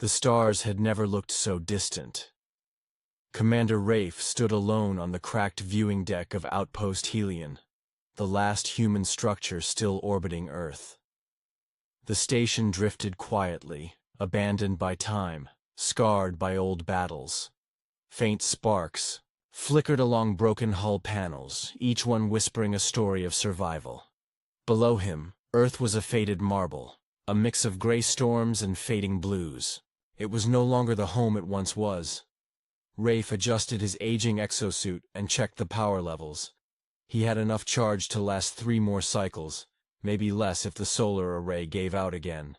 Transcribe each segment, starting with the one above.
The stars had never looked so distant. Commander Rafe stood alone on the cracked viewing deck of Outpost Helion, the last human structure still orbiting Earth. The station drifted quietly, abandoned by time, scarred by old battles. Faint sparks flickered along broken hull panels, each one whispering a story of survival. Below him, Earth was a faded marble, a mix of gray storms and fading blues. It was no longer the home it once was. Rafe adjusted his aging exosuit and checked the power levels. He had enough charge to last 3 more cycles, maybe less if the solar array gave out again.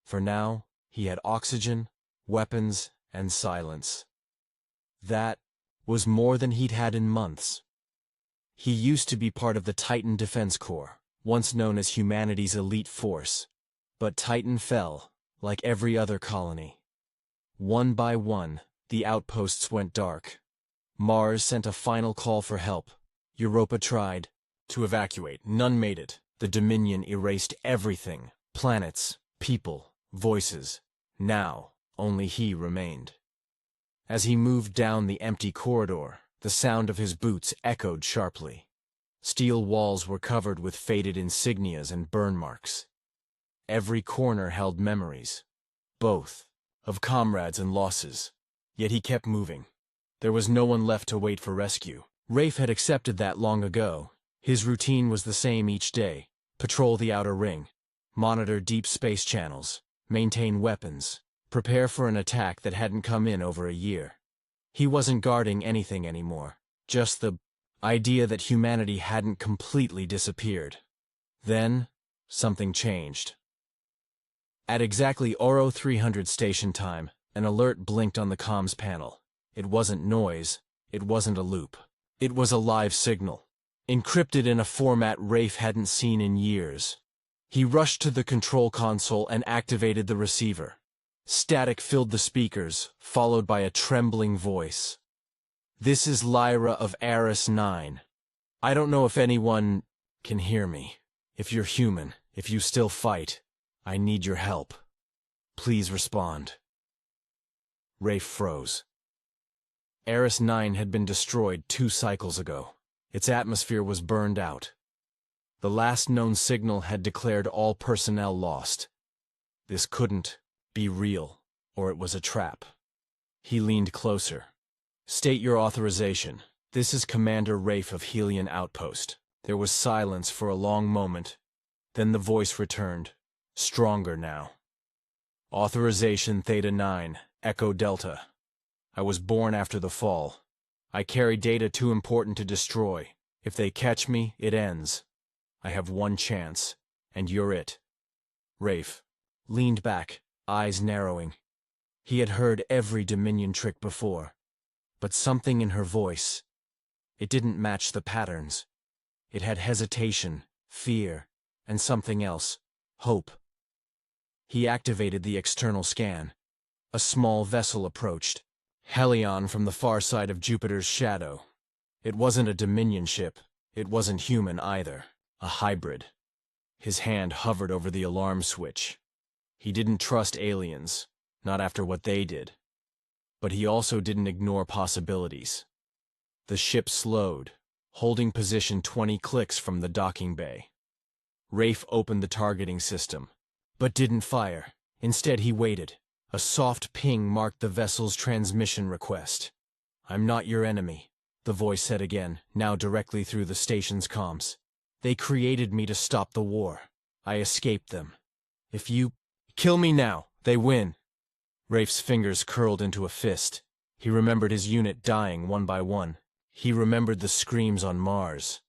For now, he had oxygen, weapons, and silence. That was more than he'd had in months. He used to be part of the Titan Defense Corps, once known as humanity's elite force. But Titan fell, like every other colony. One by one, the outposts went dark. Mars sent a final call for help. Europa tried to evacuate. None made it. The Dominion erased everything. Planets, people, voices. Now, only he remained. As he moved down the empty corridor, the sound of his boots echoed sharply. Steel walls were covered with faded insignias and burn marks. Every corner held memories, both of comrades and losses. Yet he kept moving. There was no one left to wait for rescue. Rafe had accepted that long ago. His routine was the same each day: patrol the outer ring, monitor deep space channels, maintain weapons, prepare for an attack that hadn't come in over a year. He wasn't guarding anything anymore, just the idea that humanity hadn't completely disappeared. Then, something changed. At exactly Oro 300 station time, an alert blinked on the comms panel. It wasn't noise, it wasn't a loop. It was a live signal, encrypted in a format Rafe hadn't seen in years. He rushed to the control console and activated the receiver. Static filled the speakers, followed by a trembling voice. "This is Lyra of Eris 9. I don't know if anyone can hear me. If you're human, if you still fight, I need your help. Please respond." Rafe froze. Eris 9 had been destroyed 2 cycles ago. Its atmosphere was burned out. The last known signal had declared all personnel lost. This couldn't be real, or it was a trap. He leaned closer. "State your authorization. This is Commander Rafe of Helion Outpost." There was silence for a long moment. Then the voice returned, stronger now. "Authorization Theta 9, Echo Delta. I was born after the fall. I carry data too important to destroy. If they catch me, it ends. I have one chance, and you're it." Rafe leaned back, eyes narrowing. He had heard every Dominion trick before, but something in her voice, it didn't match the patterns. It had hesitation, fear, and something else, hope. He activated the external scan. A small vessel approached. Helion from the far side of Jupiter's shadow. It wasn't a Dominion ship. It wasn't human either. A hybrid. His hand hovered over the alarm switch. He didn't trust aliens, not after what they did. But he also didn't ignore possibilities. The ship slowed, holding position 20 clicks from the docking bay. Rafe opened the targeting system, but didn't fire. Instead, he waited. A soft ping marked the vessel's transmission request. "I'm not your enemy," the voice said again, now directly through the station's comms. "They created me to stop the war. I escaped them. If you kill me now, they win." Rafe's fingers curled into a fist. He remembered his unit dying one by one. He remembered the screams on Mars.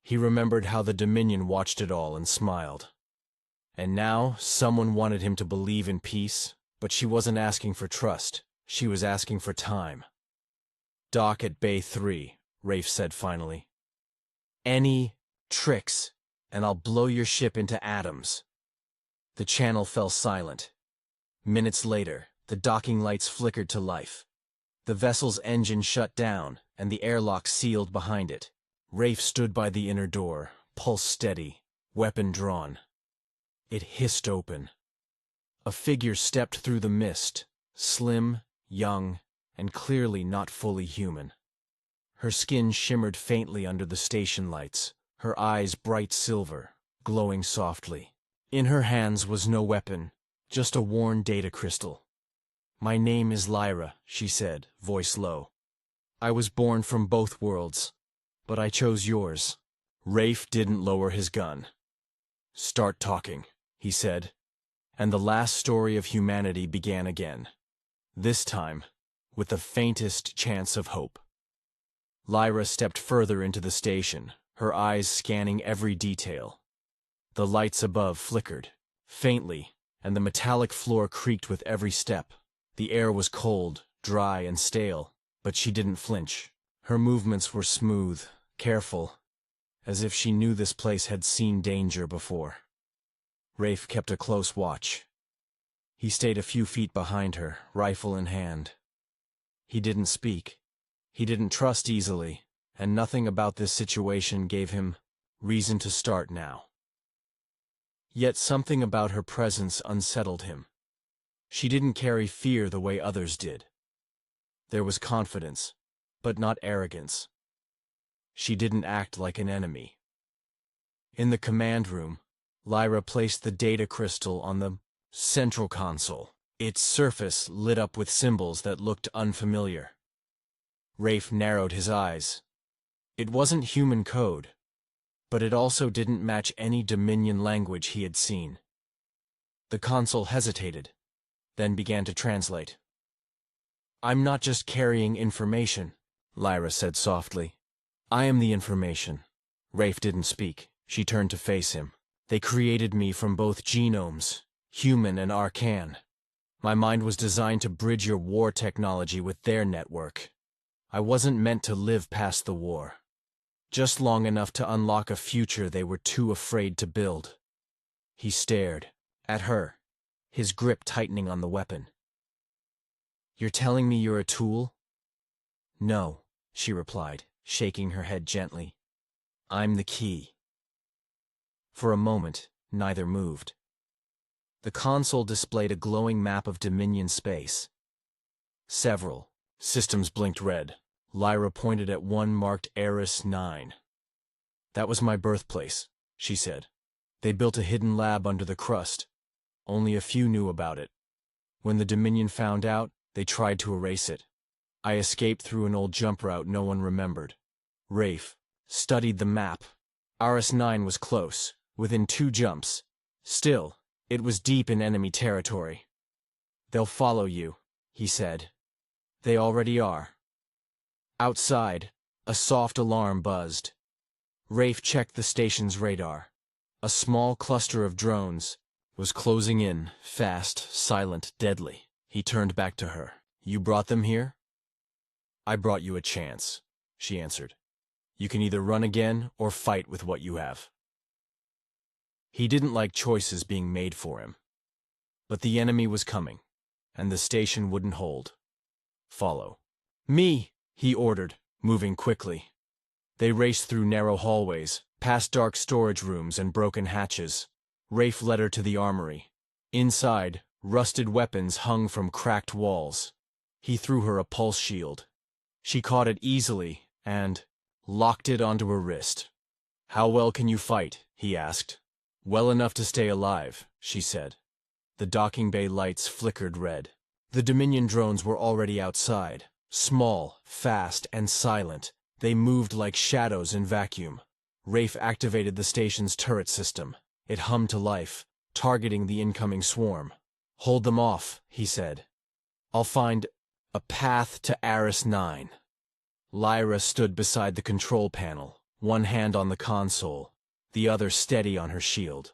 He remembered how the Dominion watched it all and smiled. And now, someone wanted him to believe in peace, but she wasn't asking for trust. She was asking for time. "Dock at Bay 3, Rafe said finally. "Any tricks, and I'll blow your ship into atoms." The channel fell silent. Minutes later, the docking lights flickered to life. The vessel's engine shut down, and the airlock sealed behind it. Rafe stood by the inner door, pulse steady, weapon drawn. It hissed open. A figure stepped through the mist, slim, young, and clearly not fully human. Her skin shimmered faintly under the station lights, her eyes bright silver, glowing softly. In her hands was no weapon, just a worn data crystal. "My name is Lyra," she said, voice low. "I was born from both worlds, but I chose yours." Rafe didn't lower his gun. "Start talking," he said, and the last story of humanity began again. This time, with the faintest chance of hope. Lyra stepped further into the station, her eyes scanning every detail. The lights above flickered, faintly, and the metallic floor creaked with every step. The air was cold, dry, and stale, but she didn't flinch. Her movements were smooth, careful, as if she knew this place had seen danger before. Rafe kept a close watch. He stayed a few feet behind her, rifle in hand. He didn't speak. He didn't trust easily, and nothing about this situation gave him reason to start now. Yet something about her presence unsettled him. She didn't carry fear the way others did. There was confidence, but not arrogance. She didn't act like an enemy. In the command room, Lyra placed the data crystal on the central console, its surface lit up with symbols that looked unfamiliar. Rafe narrowed his eyes. It wasn't human code, but it also didn't match any Dominion language he had seen. The console hesitated, then began to translate. "I'm not just carrying information," Lyra said softly. "I am the information." Rafe didn't speak. She turned to face him. "They created me from both genomes, human and arcane. My mind was designed to bridge your war technology with their network. I wasn't meant to live past the war. Just long enough to unlock a future they were too afraid to build." He stared at her, his grip tightening on the weapon. "You're telling me you're a tool?" "No," she replied, shaking her head gently. "I'm the key." For a moment, neither moved. The console displayed a glowing map of Dominion space. Several systems blinked red. Lyra pointed at one marked Eris 9. "That was my birthplace," she said. "They built a hidden lab under the crust. Only a few knew about it. When the Dominion found out, they tried to erase it. I escaped through an old jump route no one remembered." Rafe studied the map. Eris 9 was close, within 2 jumps. Still, it was deep in enemy territory. "They'll follow you," he said. "They already are." Outside, a soft alarm buzzed. Rafe checked the station's radar. A small cluster of drones was closing in, fast, silent, deadly. He turned back to her. "You brought them here?" "I brought you a chance," she answered. "You can either run again or fight with what you have." He didn't like choices being made for him. But the enemy was coming, and the station wouldn't hold. "Follow me," he ordered, moving quickly. They raced through narrow hallways, past dark storage rooms and broken hatches. Rafe led her to the armory. Inside, rusted weapons hung from cracked walls. He threw her a pulse shield. She caught it easily and locked it onto her wrist. "How well can you fight?" he asked. "Well enough to stay alive," she said. The docking bay lights flickered red. The Dominion drones were already outside. Small, fast, and silent, they moved like shadows in vacuum. Rafe activated the station's turret system. It hummed to life, targeting the incoming swarm. "Hold them off," he said. "I'll find a path to Eris 9. Lyra stood beside the control panel, one hand on the console, the other steady on her shield.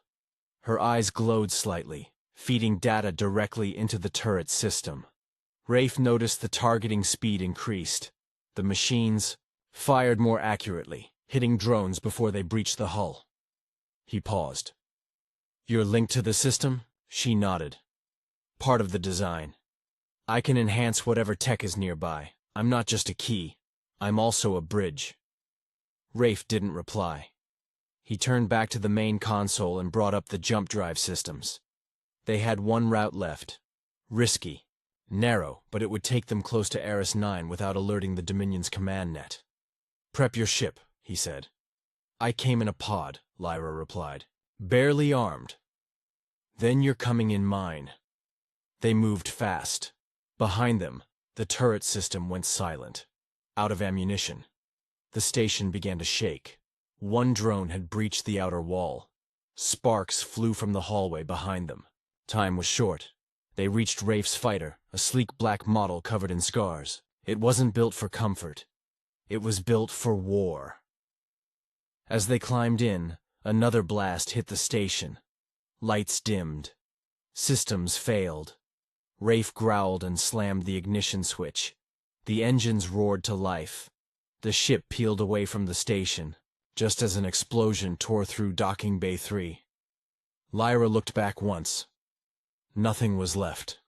Her eyes glowed slightly, feeding data directly into the turret system. Rafe noticed the targeting speed increased. The machines fired more accurately, hitting drones before they breached the hull. He paused. "You're linked to the system?" She nodded. "Part of the design. I can enhance whatever tech is nearby. I'm not just a key. I'm also a bridge." Rafe didn't reply. He turned back to the main console and brought up the jump drive systems. They had one route left. Risky, Narrow, but it would take them close to Eris 9 without alerting the Dominion's command net. "Prep your ship," he said. "I came in a pod," Lyra replied. "Barely armed." "Then you're coming in mine." They moved fast. Behind them, the turret system went silent, out of ammunition. The station began to shake. One drone had breached the outer wall. Sparks flew from the hallway behind them. Time was short. They reached Rafe's fighter, a sleek black model covered in scars. It wasn't built for comfort. It was built for war. As they climbed in, another blast hit the station. Lights dimmed. Systems failed. Rafe growled and slammed the ignition switch. The engines roared to life. The ship peeled away from the station, just as an explosion tore through Docking Bay 3. Lyra looked back once. Nothing was left.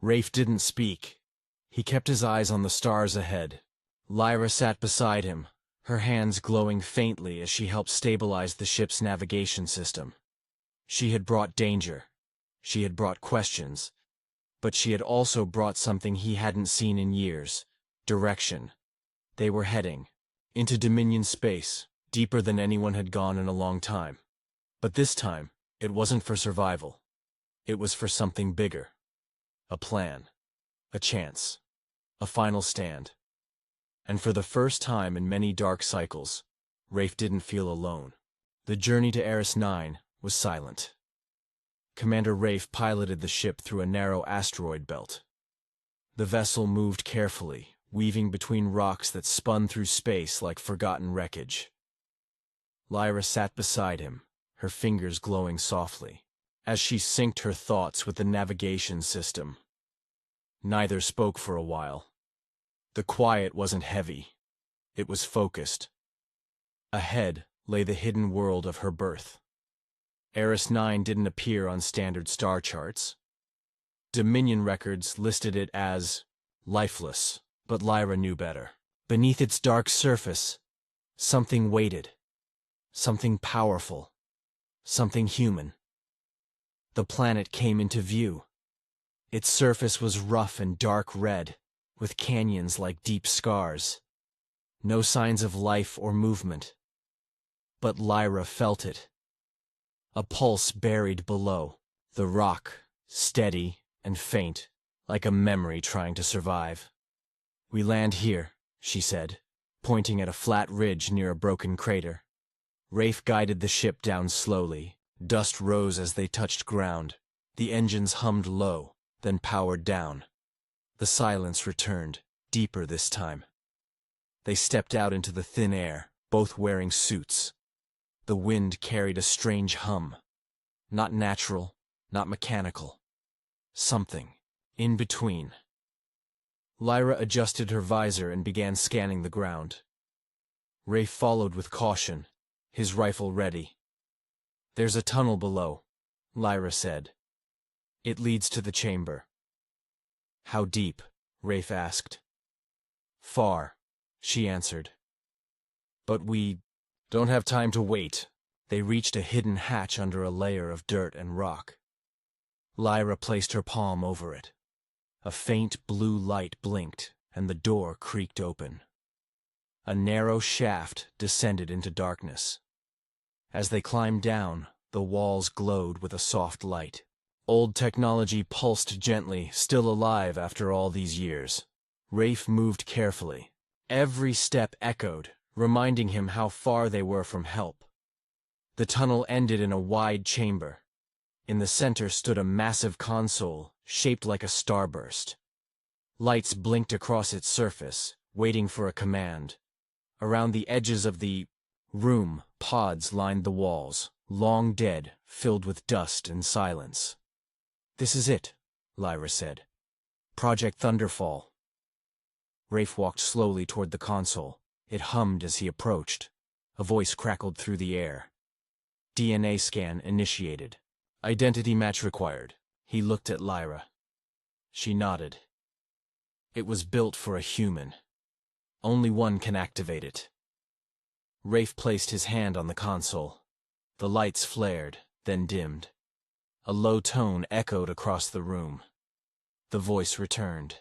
Rafe didn't speak. He kept his eyes on the stars ahead. Lyra sat beside him, her hands glowing faintly as she helped stabilize the ship's navigation system. She had brought danger. She had brought questions. But she had also brought something he hadn't seen in years: direction. They were heading into Dominion space, deeper than anyone had gone in a long time. But this time, it wasn't for survival. It was for something bigger. A plan. A chance. A final stand. And for the first time in many dark cycles, Rafe didn't feel alone. The journey to Eris 9 was silent. Commander Rafe piloted the ship through a narrow asteroid belt. The vessel moved carefully, weaving between rocks that spun through space like forgotten wreckage. Lyra sat beside him, her fingers glowing softly, as she synced her thoughts with the navigation system. Neither spoke for a while. The quiet wasn't heavy. It was focused. Ahead lay the hidden world of her birth. Eris 9 didn't appear on standard star charts. Dominion records listed it as lifeless, but Lyra knew better. Beneath its dark surface, something waited. Something powerful. Something human. The planet came into view. Its surface was rough and dark red, with canyons like deep scars. No signs of life or movement. But Lyra felt it. A pulse buried below, the rock, steady and faint, like a memory trying to survive. "We land here," she said, pointing at a flat ridge near a broken crater. Rafe guided the ship down slowly. Dust rose as they touched ground. The engines hummed low, then powered down. The silence returned, deeper this time. They stepped out into the thin air, both wearing suits. The wind carried a strange hum. Not natural, not mechanical. Something in between. Lyra adjusted her visor and began scanning the ground. Rafe followed with caution, his rifle ready. "There's a tunnel below," Lyra said. "It leads to the chamber." "How deep?" Rafe asked. "Far," she answered. "But we don't have time to wait." They reached a hidden hatch under a layer of dirt and rock. Lyra placed her palm over it. A faint blue light blinked, and the door creaked open. A narrow shaft descended into darkness. As they climbed down, the walls glowed with a soft light. Old technology pulsed gently, still alive after all these years. Rafe moved carefully. Every step echoed, reminding him how far they were from help. The tunnel ended in a wide chamber. In the center stood a massive console, shaped like a starburst. Lights blinked across its surface, waiting for a command. Around the edges of the room, pods lined the walls, long dead, filled with dust and silence. "This is it," Lyra said. "Project Thunderfall." Rafe walked slowly toward the console. It hummed as he approached. A voice crackled through the air. "DNA scan initiated. Identity match required." He looked at Lyra. She nodded. "It was built for a human. Only one can activate it." Rafe placed his hand on the console. The lights flared, then dimmed. A low tone echoed across the room. The voice returned.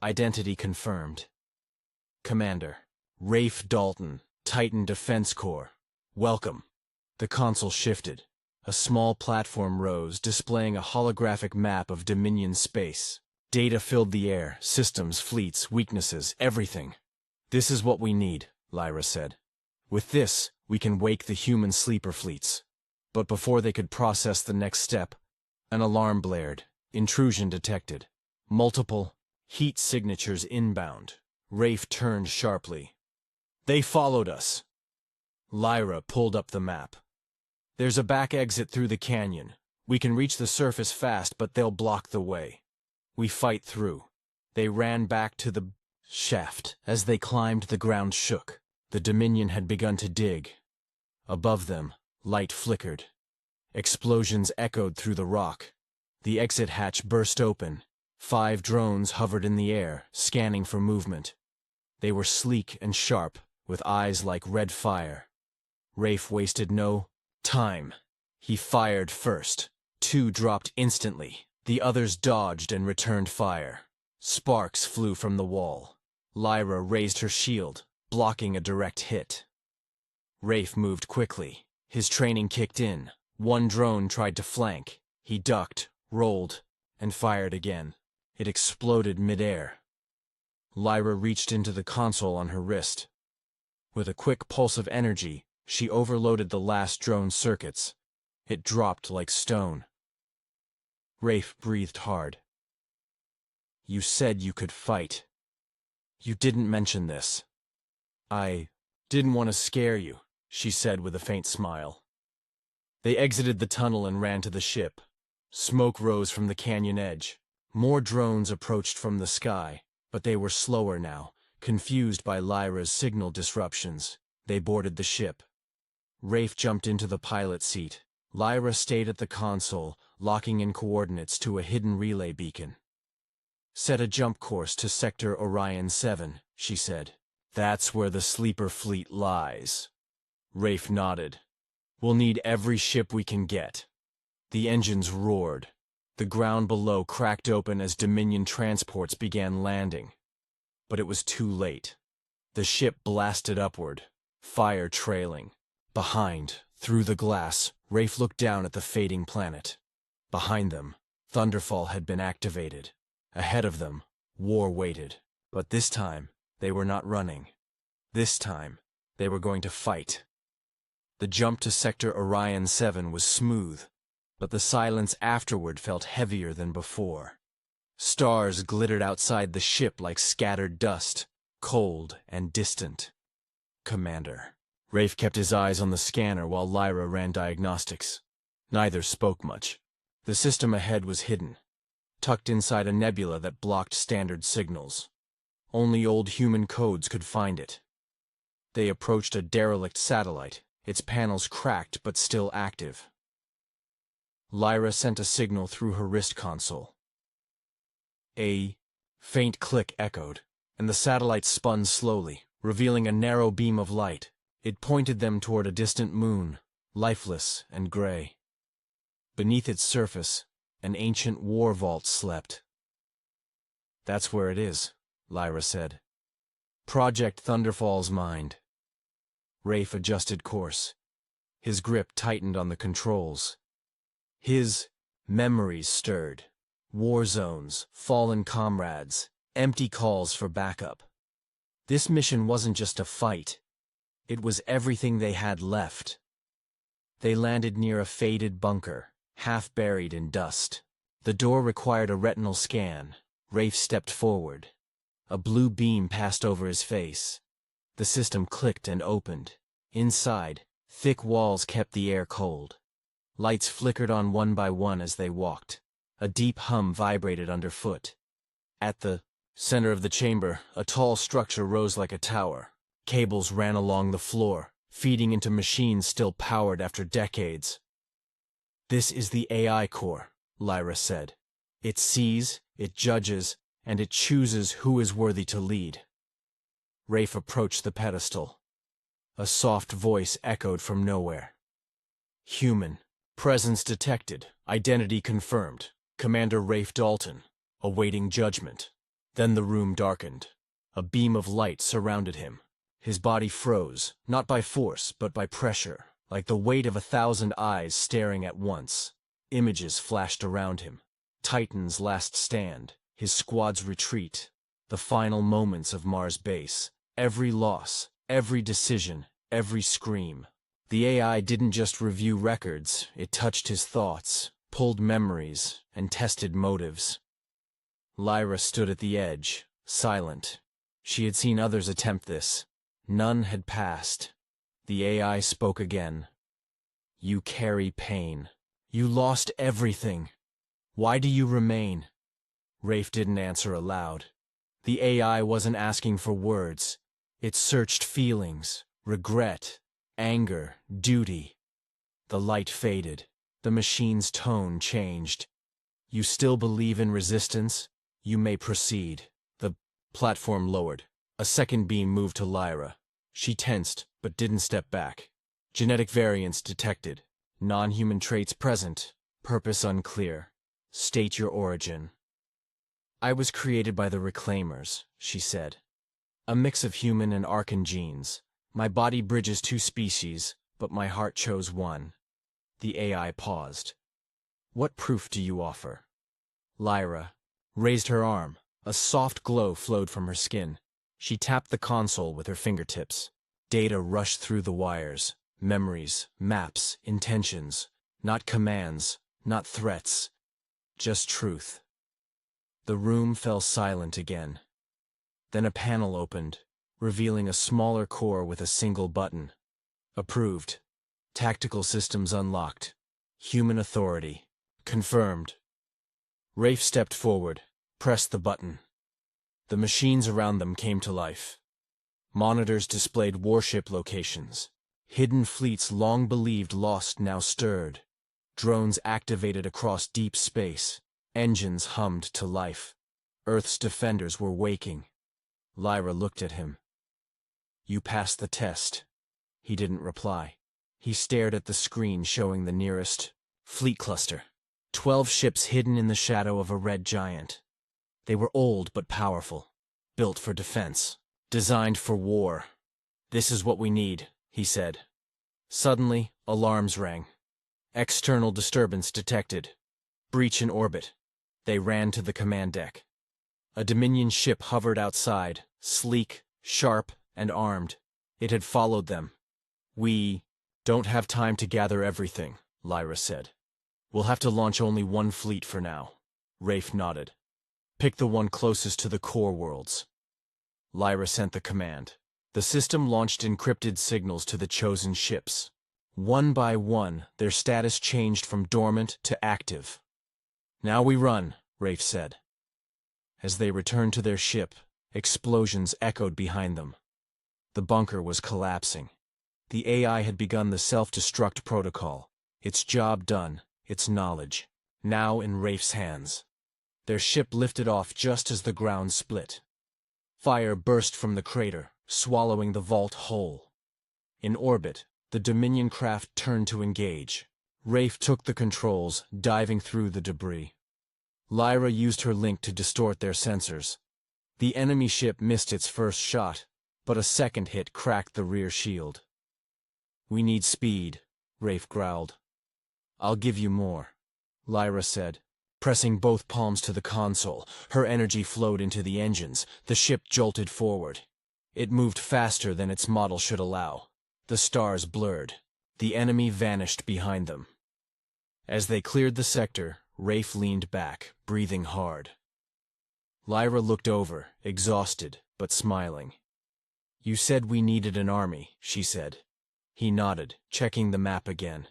Identity confirmed. Commander, Rafe Dalton, Titan Defense Corps. Welcome. The console shifted. A small platform rose, displaying a holographic map of Dominion space. Data filled the air, systems, fleets, weaknesses, everything. This is what we need, Lyra said. With this, we can wake the human sleeper fleets. But before they could process the next step, an alarm blared. Intrusion detected. Multiple heat signatures inbound. Rafe turned sharply. They followed us. Lyra pulled up the map. There's a back exit through the canyon. We can reach the surface fast, but they'll block the way. We fight through. They ran back to the shaft. As they climbed, the ground shook. The Dominion had begun to dig. Above them, light flickered. Explosions echoed through the rock. The exit hatch burst open. 5 drones hovered in the air, scanning for movement. They were sleek and sharp, with eyes like red fire. Rafe wasted no time. He fired first. 2 dropped instantly. The others dodged and returned fire. Sparks flew from the wall. Lyra raised her shield, blocking a direct hit. Rafe moved quickly. His training kicked in. 1 drone tried to flank. He ducked, rolled, and fired again. It exploded midair. Lyra reached into the console on her wrist. With a quick pulse of energy, she overloaded the last drone circuits. It dropped like stone. Rafe breathed hard. You said you could fight. You didn't mention this. I didn't want to scare you, she said with a faint smile. They exited the tunnel and ran to the ship. Smoke rose from the canyon edge. More drones approached from the sky, but they were slower now, confused by Lyra's signal disruptions. They boarded the ship. Rafe jumped into the pilot seat. Lyra stayed at the console, locking in coordinates to a hidden relay beacon. Set a jump course to Sector Orion 7, she said. That's where the sleeper fleet lies. Rafe nodded. We'll need every ship we can get. The engines roared. The ground below cracked open as Dominion transports began landing. But it was too late. The ship blasted upward, fire trailing. Behind, through the glass, Rafe looked down at the fading planet. Behind them, Thunderfall had been activated. Ahead of them, war waited. But this time, they were not running. This time, they were going to fight. The jump to Sector Orion 7 was smooth, but the silence afterward felt heavier than before. Stars glittered outside the ship like scattered dust, cold and distant. Commander. Rafe kept his eyes on the scanner while Lyra ran diagnostics. Neither spoke much. The system ahead was hidden, tucked inside a nebula that blocked standard signals. Only old human codes could find it. They approached a derelict satellite, its panels cracked but still active. Lyra sent a signal through her wrist console. A faint click echoed, and the satellite spun slowly, revealing a narrow beam of light. It pointed them toward a distant moon, lifeless and gray. Beneath its surface, an ancient war vault slept. That's where it is, Lyra said. Project Thunderfall's mind. Rafe adjusted course. His grip tightened on the controls. His memories stirred. War zones, fallen comrades, empty calls for backup. This mission wasn't just a fight. It was everything they had left. They landed near a faded bunker, half buried in dust. The door required a retinal scan. Rafe stepped forward. A blue beam passed over his face. The system clicked and opened. Inside, thick walls kept the air cold. Lights flickered on one by one as they walked. A deep hum vibrated underfoot. At the center of the chamber, a tall structure rose like a tower. Cables ran along the floor, feeding into machines still powered after decades. This is the AI core, Lyra said. It sees, it judges, and it chooses who is worthy to lead. Rafe approached the pedestal. A soft voice echoed from nowhere. Human. Presence detected. Identity confirmed. Commander Rafe Dalton. awaiting judgment. Then the room darkened. A beam of light surrounded him. His body froze, not by force, but by pressure, like the weight of 1,000 eyes staring at once. Images flashed around him. Titan's last stand, his squad's retreat, the final moments of Mars base. Every loss, every decision, every scream. The AI didn't just review records, it touched his thoughts, pulled memories, and tested motives. Lyra stood at the edge, silent. She had seen others attempt this. None had passed. The AI spoke again. You carry pain. You lost everything. Why do you remain? Rafe didn't answer aloud. The AI wasn't asking for words. It searched feelings, regret, anger, duty. The light faded. The machine's tone changed. You still believe in resistance? You may proceed. The platform lowered. A second beam moved to Lyra. She tensed, but didn't step back. Genetic variants detected. Non-human traits present. Purpose unclear. State your origin. I was created by the Reclaimers, she said. A mix of human and Arcan genes. My body bridges two species, but my heart chose one. The AI paused. What proof do you offer? Lyra raised her arm. A soft glow flowed from her skin. She tapped the console with her fingertips. Data rushed through the wires. Memories, maps, intentions. Not commands, not threats. Just truth. The room fell silent again. Then a panel opened, revealing a smaller core with a single button. Approved. Tactical systems unlocked. Human authority. Confirmed. Rafe stepped forward, pressed the button. The machines around them came to life. Monitors displayed warship locations. Hidden fleets long believed lost now stirred. Drones activated across deep space. Engines hummed to life. Earth's defenders were waking. Lyra looked at him. You passed the test. He didn't reply. He stared at the screen showing the nearest fleet cluster. 12 ships hidden in the shadow of a red giant. They were old but powerful, built for defense, designed for war. This is what we need, he said. Suddenly, alarms rang. External disturbance detected. Breach in orbit. They ran to the command deck. A Dominion ship hovered outside, sleek, sharp, and armed. It had followed them. We don't have time to gather everything, Lyra said. We'll have to launch only one fleet for now. Rafe nodded. Pick the one closest to the core worlds. Lyra sent the command. The system launched encrypted signals to the chosen ships. One by one, their status changed from dormant to active. Now we run, Rafe said. As they returned to their ship, explosions echoed behind them. The bunker was collapsing. The AI had begun the self-destruct protocol. Its job done, its knowledge, now in Rafe's hands. Their ship lifted off just as the ground split. Fire burst from the crater, swallowing the vault whole. In orbit, the Dominion craft turned to engage. Rafe took the controls, diving through the debris. Lyra used her link to distort their sensors. The enemy ship missed its first shot, but a second hit cracked the rear shield. We need speed, Rafe growled. I'll give you more, Lyra said. Pressing both palms to the console, her energy flowed into the engines. The ship jolted forward. It moved faster than its model should allow. The stars blurred. The enemy vanished behind them. As they cleared the sector, Rafe leaned back, breathing hard. Lyra looked over, exhausted, but smiling. You said we needed an army, she said. He nodded, checking the map again.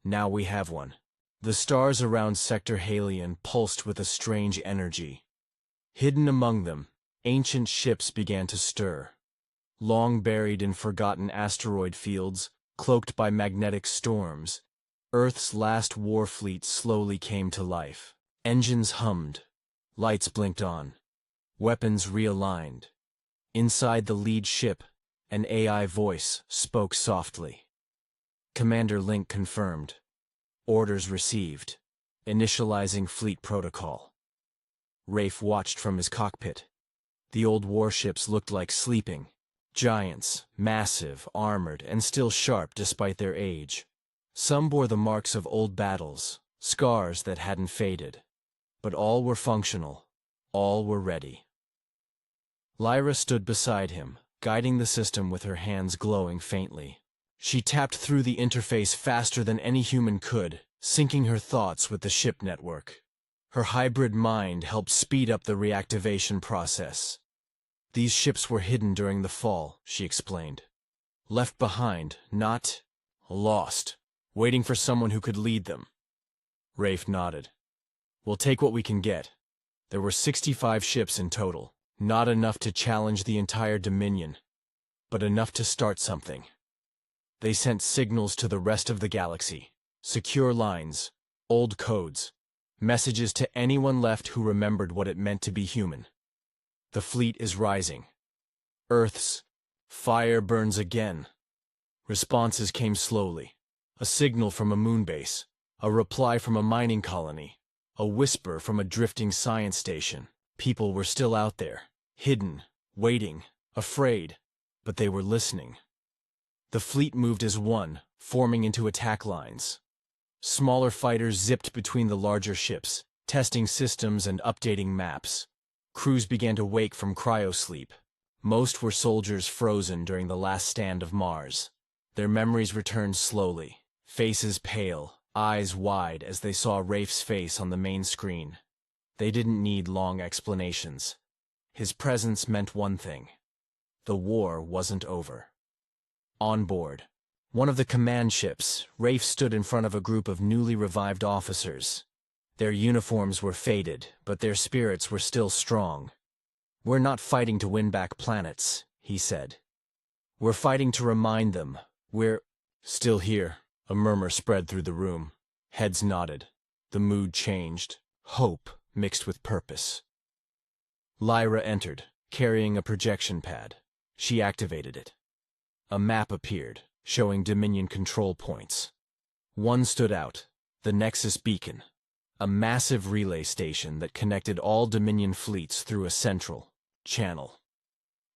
Now we have one. The stars around Sector Halion pulsed with a strange energy. Hidden among them, ancient ships began to stir. Long buried in forgotten asteroid fields, cloaked by magnetic storms, Earth's last war fleet slowly came to life. Engines hummed. Lights blinked on. Weapons realigned. Inside the lead ship, an AI voice spoke softly. Commander Link confirmed. Orders received. Initializing fleet protocol. Rafe watched from his cockpit. The old warships looked like sleeping giants, massive, armored, and still sharp despite their age. Some bore the marks of old battles, scars that hadn't faded. But all were functional. All were ready. Lyra stood beside him, guiding the system with her hands glowing faintly. She tapped through the interface faster than any human could, syncing her thoughts with the ship network. Her hybrid mind helped speed up the reactivation process. These ships were hidden during the fall, she explained. Left behind, not lost, waiting for someone who could lead them. Rafe nodded. We'll take what we can get. There were 65 ships in total, not enough to challenge the entire Dominion, but enough to start something. They sent signals to the rest of the galaxy, secure lines, old codes, messages to anyone left who remembered what it meant to be human. The fleet is rising. Earth's fire burns again. Responses came slowly. A signal from a moonbase, a reply from a mining colony, a whisper from a drifting science station. People were still out there, hidden, waiting, afraid, but they were listening. The fleet moved as one, forming into attack lines. Smaller fighters zipped between the larger ships, testing systems and updating maps. Crews began to wake from cryosleep. Most were soldiers frozen during the last stand of Mars. Their memories returned slowly, faces pale, eyes wide as they saw Rafe's face on the main screen. They didn't need long explanations. His presence meant one thing. The war wasn't over. On board one of the command ships, Rafe stood in front of a group of newly revived officers. Their uniforms were faded, but their spirits were still strong. "We're not fighting to win back planets," he said. "We're fighting to remind them we're still here." A murmur spread through the room. Heads nodded. The mood changed. Hope mixed with purpose. Lyra entered, carrying a projection pad. She activated it. A map appeared, showing Dominion control points. One stood out, the Nexus beacon, a massive relay station that connected all Dominion fleets through a central channel.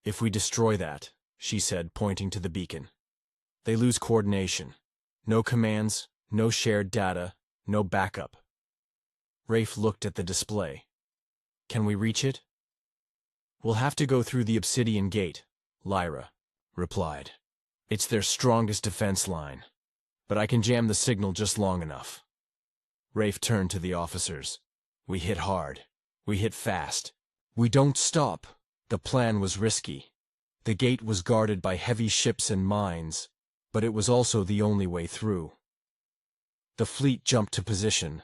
"If we destroy that," she said, pointing to the beacon, "they lose coordination. No commands, no shared data, no backup." Rafe looked at the display. "Can we reach it?" "We'll have to go through the Obsidian Gate," Lyra replied. "It's their strongest defense line, but I can jam the signal just long enough." Rafe turned to the officers. "We hit hard. We hit fast. We don't stop." The plan was risky. The gate was guarded by heavy ships and mines, but it was also the only way through. The fleet jumped to position.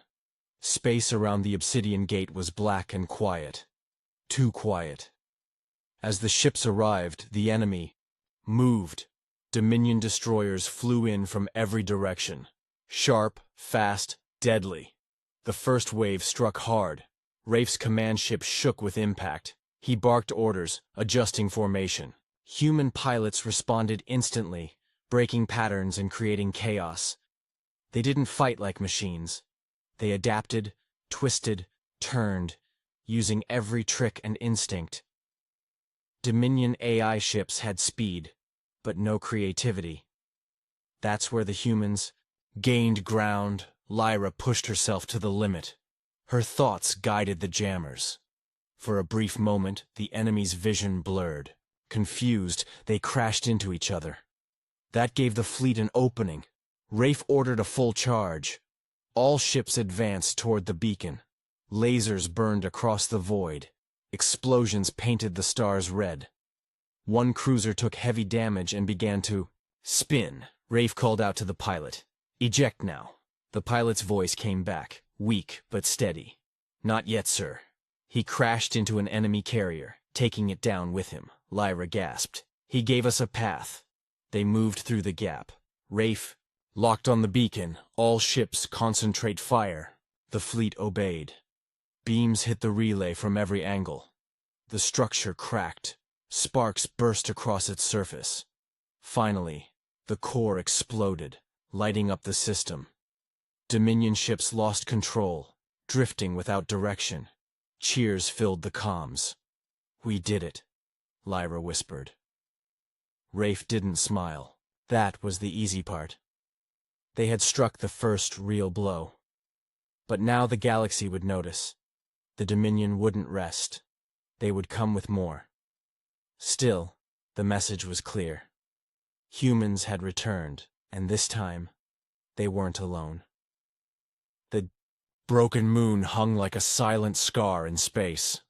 Space around the Obsidian Gate was black and quiet. Too quiet. As the ships arrived, the enemy moved. Dominion destroyers flew in from every direction. Sharp, fast, deadly. The first wave struck hard. Rafe's command ship shook with impact. He barked orders, adjusting formation. Human pilots responded instantly, breaking patterns and creating chaos. They didn't fight like machines. They adapted, twisted, turned, using every trick and instinct. Dominion AI ships had speed, but no creativity. That's where the humans gained ground. Lyra pushed herself to the limit. Her thoughts guided the jammers. For a brief moment, the enemy's vision blurred. Confused, they crashed into each other. That gave the fleet an opening. Rafe ordered a full charge. All ships advanced toward the beacon. Lasers burned across the void. Explosions painted the stars red. One cruiser took heavy damage and began to spin. Rafe called out to the pilot. "Eject now." The pilot's voice came back, weak but steady. "Not yet, sir." He crashed into an enemy carrier, taking it down with him. Lyra gasped. "He gave us a path." They moved through the gap. Rafe locked on the beacon. "All ships concentrate fire." The fleet obeyed. Beams hit the relay from every angle. The structure cracked. Sparks burst across its surface. Finally, the core exploded, lighting up the system. Dominion ships lost control, drifting without direction. Cheers filled the comms. "We did it," Lyra whispered. Rafe didn't smile. That was the easy part. They had struck the first real blow. But now the galaxy would notice. The Dominion wouldn't rest. They would come with more. Still, the message was clear. Humans had returned, and this time, they weren't alone. The broken moon hung like a silent scar in space.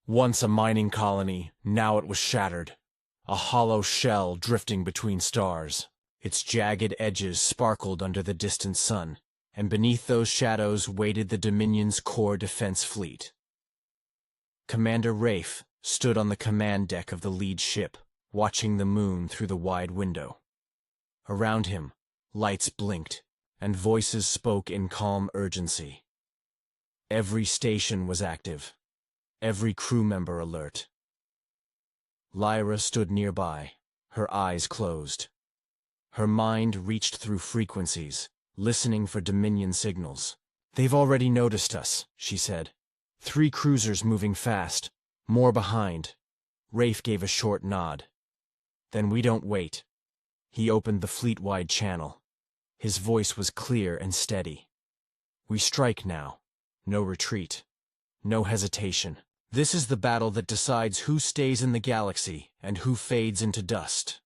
Once a mining colony, now it was shattered. A hollow shell drifting between stars. Its jagged edges sparkled under the distant sun, and beneath those shadows waited the Dominion's core defense fleet. Commander Rafe stood on the command deck of the lead ship, watching the moon through the wide window. Around him, lights blinked, and voices spoke in calm urgency. Every station was active, every crew member alert. Lyra stood nearby, her eyes closed. Her mind reached through frequencies, listening for Dominion signals. "They've already noticed us," she said. "3 cruisers moving fast, more behind." Rafe gave a short nod. "Then we don't wait." He opened the fleet-wide channel. His voice was clear and steady. "We strike now. No retreat. No hesitation. This is the battle that decides who stays in the galaxy and who fades into dust."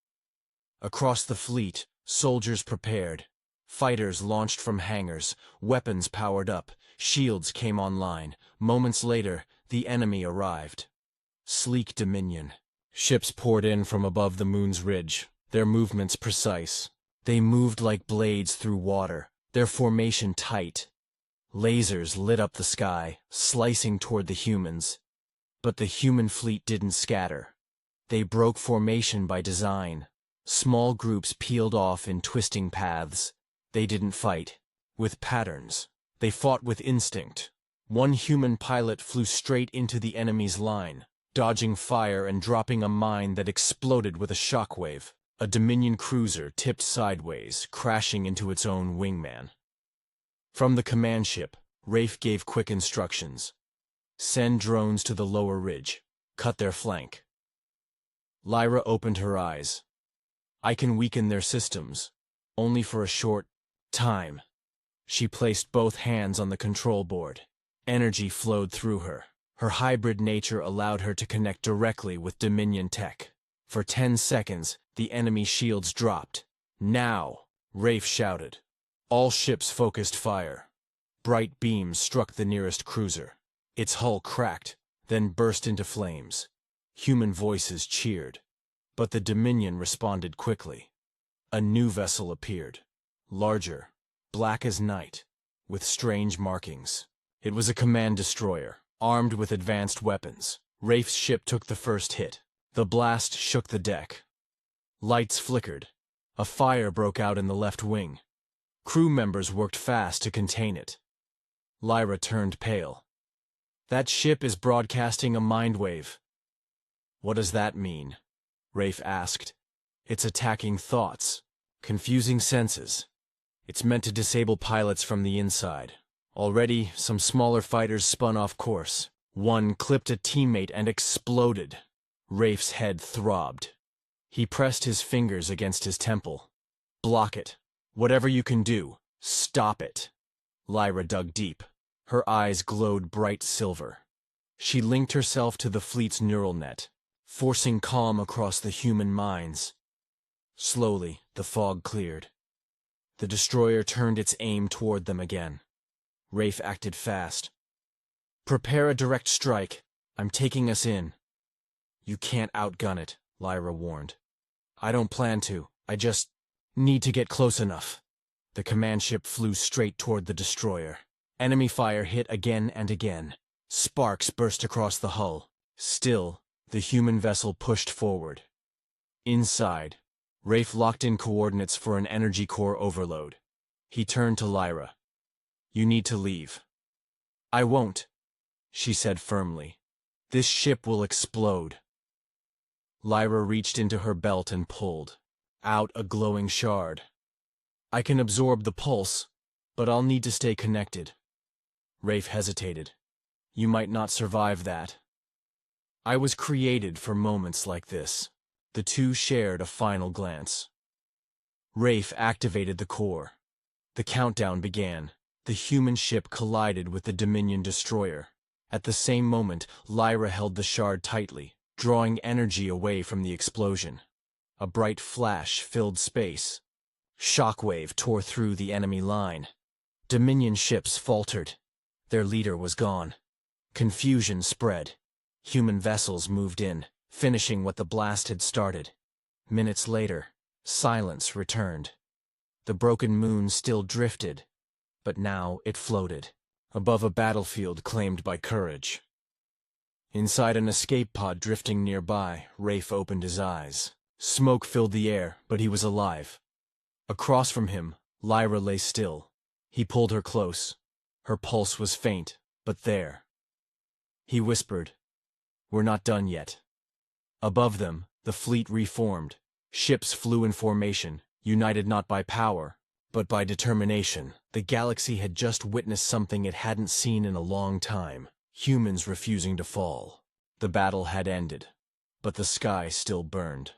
Across the fleet, soldiers prepared. Fighters launched from hangars, weapons powered up, shields came online. Moments later, the enemy arrived. Sleek Dominion. Ships poured in from above the moon's ridge, their movements precise. They moved like blades through water, their formation tight. Lasers lit up the sky, slicing toward the humans. But the human fleet didn't scatter. They broke formation by design. Small groups peeled off in twisting paths. They didn't fight with patterns. They fought with instinct. One human pilot flew straight into the enemy's line, dodging fire and dropping a mine that exploded with a shockwave. A Dominion cruiser tipped sideways, crashing into its own wingman. From the command ship, Rafe gave quick instructions. "Send drones to the lower ridge. Cut their flank." Lyra opened her eyes. "I can weaken their systems, only for a short time." She placed both hands on the control board. Energy flowed through her. Her hybrid nature allowed her to connect directly with Dominion tech. For 10 seconds, the enemy shields dropped. "Now!" Rafe shouted. All ships focused fire. Bright beams struck the nearest cruiser. Its hull cracked, then burst into flames. Human voices cheered. But the Dominion responded quickly. A new vessel appeared. Larger, black as night, with strange markings. It was a command destroyer, armed with advanced weapons. Rafe's ship took the first hit. The blast shook the deck. Lights flickered. A fire broke out in the left wing. Crew members worked fast to contain it. Lyra turned pale. "That ship is broadcasting a mind wave." "What does that mean?" Rafe asked. "It's attacking thoughts, confusing senses. It's meant to disable pilots from the inside." Already, some smaller fighters spun off course. One clipped a teammate and exploded. Rafe's head throbbed. He pressed his fingers against his temple. "Block it. Whatever you can do, stop it." Lyra dug deep. Her eyes glowed bright silver. She linked herself to the fleet's neural net, forcing calm across the human minds. Slowly, the fog cleared. The destroyer turned its aim toward them again. Rafe acted fast. "Prepare a direct strike. I'm taking us in." "You can't outgun it," Lyra warned. "I don't plan to. I just need to get close enough." The command ship flew straight toward the destroyer. Enemy fire hit again and again. Sparks burst across the hull. Still, the human vessel pushed forward. Inside, Rafe locked in coordinates for an energy core overload. He turned to Lyra. "You need to leave." "I won't," she said firmly. "This ship will explode." Lyra reached into her belt and pulled out a glowing shard. "I can absorb the pulse, but I'll need to stay connected." Rafe hesitated. You might not survive that. I was created for moments like this. The two shared a final glance. Rafe activated the core. The countdown began. The human ship collided with the Dominion destroyer. At the same moment, Lyra held the shard tightly, drawing energy away from the explosion. A bright flash filled space. Shockwave tore through the enemy line. Dominion ships faltered. Their leader was gone. Confusion spread. Human vessels moved in, finishing what the blast had started. Minutes later, silence returned. The broken moon still drifted, but now it floated, above a battlefield claimed by courage. Inside an escape pod drifting nearby, Rafe opened his eyes. Smoke filled the air, but he was alive. Across from him, Lyra lay still. He pulled her close. Her pulse was faint, but there. He whispered, "We're not done yet." Above them, the fleet reformed. Ships flew in formation, united not by power, but by determination. The galaxy had just witnessed something it hadn't seen in a long time. Humans refusing to fall. The battle had ended, but the sky still burned.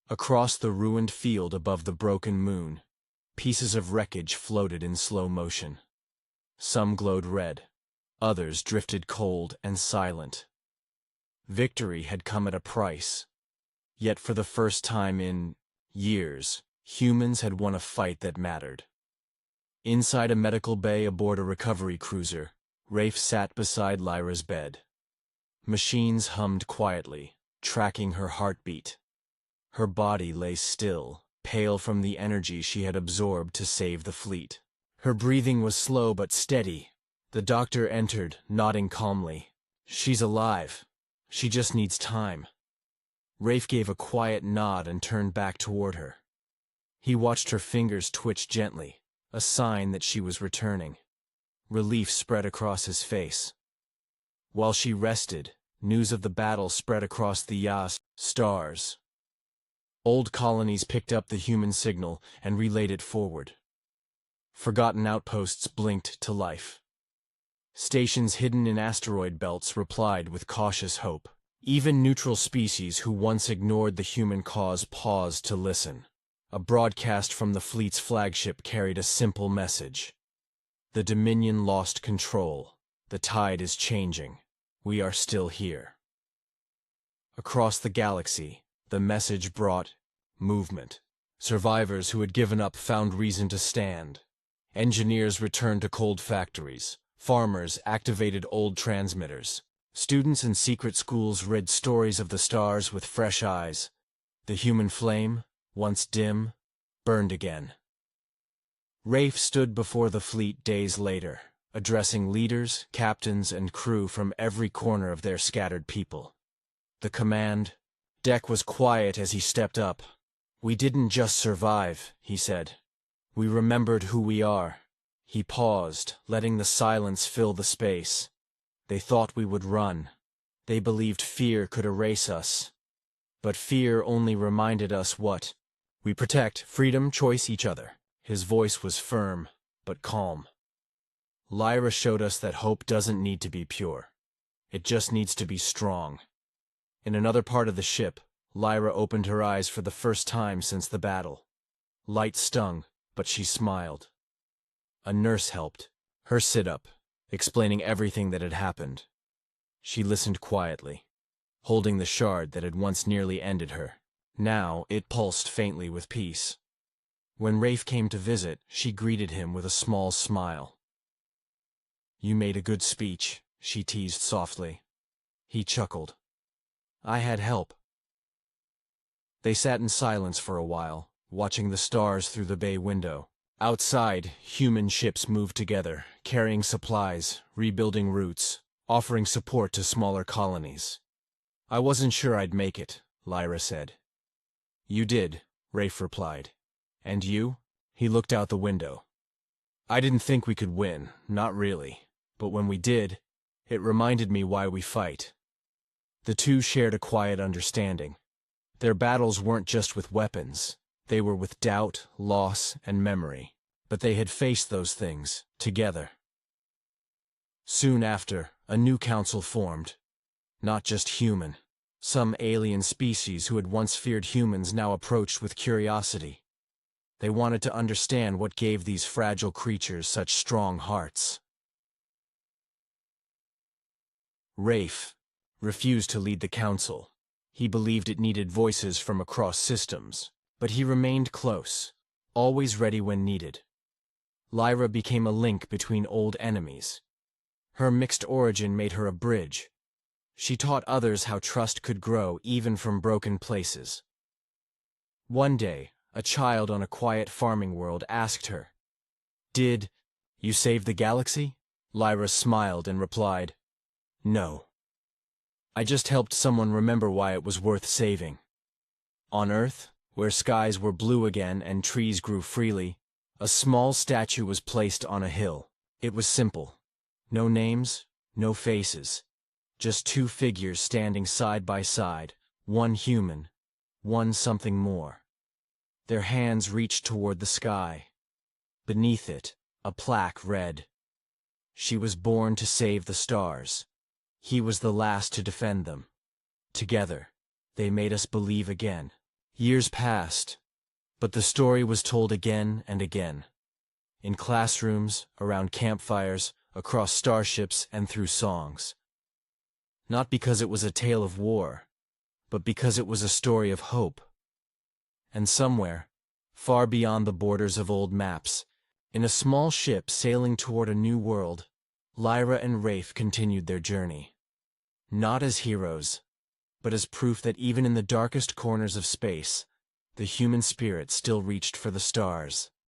Across the ruined field above the broken moon, pieces of wreckage floated in slow motion. Some glowed red, others drifted cold and silent. Victory had come at a price. Yet for the first time in years, humans had won a fight that mattered. Inside a medical bay aboard a recovery cruiser, Rafe sat beside Lyra's bed. Machines hummed quietly, tracking her heartbeat. Her body lay still, pale from the energy she had absorbed to save the fleet. Her breathing was slow but steady. The doctor entered, nodding calmly. "She's alive. She just needs time." Rafe gave a quiet nod and turned back toward her. He watched her fingers twitch gently, a sign that she was returning. Relief spread across his face. While she rested, news of the battle spread across the stars. Old colonies picked up the human signal and relayed it forward. Forgotten outposts blinked to life. Stations hidden in asteroid belts replied with cautious hope. Even neutral species who once ignored the human cause paused to listen. A broadcast from the fleet's flagship carried a simple message. The Dominion lost control. The tide is changing. We are still here. Across the galaxy, the message brought movement. Survivors who had given up found reason to stand. Engineers returned to cold factories. Farmers activated old transmitters. Students in secret schools read stories of the stars with fresh eyes. The human flame, once dim, burned again. Rafe stood before the fleet days later, addressing leaders, captains, and crew from every corner of their scattered people. The command deck was quiet as he stepped up. "We didn't just survive," he said. "We remembered who we are." He paused, letting the silence fill the space. "They thought we would run. They believed fear could erase us. But fear only reminded us what we protect: freedom, choice, each other." His voice was firm, but calm. "Lyra showed us that hope doesn't need to be pure. It just needs to be strong." In another part of the ship, Lyra opened her eyes for the first time since the battle. Light stung, but she smiled. A nurse helped her sit up, explaining everything that had happened. She listened quietly, holding the shard that had once nearly ended her. Now it pulsed faintly with peace. When Rafe came to visit, she greeted him with a small smile. "You made a good speech," she teased softly. He chuckled. "I had help." They sat in silence for a while, watching the stars through the bay window. Outside, human ships moved together, carrying supplies, rebuilding routes, offering support to smaller colonies. "I wasn't sure I'd make it," Lyra said. "You did," Rafe replied. "And you?" He looked out the window. "I didn't think we could win, not really. But when we did, it reminded me why we fight." The two shared a quiet understanding. Their battles weren't just with weapons. They were with doubt, loss, and memory. But they had faced those things, together. Soon after, a new council formed. Not just human. Some alien species who had once feared humans now approached with curiosity. They wanted to understand what gave these fragile creatures such strong hearts. Rafe refused to lead the council. He believed it needed voices from across systems, but he remained close, always ready when needed. Lyra became a link between old enemies. Her mixed origin made her a bridge. She taught others how trust could grow even from broken places. One day, a child on a quiet farming world asked her, "Did you save the galaxy?" Lyra smiled and replied, "No. I just helped someone remember why it was worth saving." On Earth, where skies were blue again and trees grew freely, a small statue was placed on a hill. It was simple. No names, no faces. Just two figures standing side by side, one human, one something more. Their hands reached toward the sky. Beneath it, a plaque read, "She was born to save the stars. He was the last to defend them. Together, they made us believe again." Years passed, but the story was told again and again. In classrooms, around campfires, across starships, and through songs. Not because it was a tale of war, but because it was a story of hope. And somewhere, far beyond the borders of old maps, in a small ship sailing toward a new world, Lyra and Rafe continued their journey. Not as heroes, but as proof that even in the darkest corners of space, the human spirit still reached for the stars.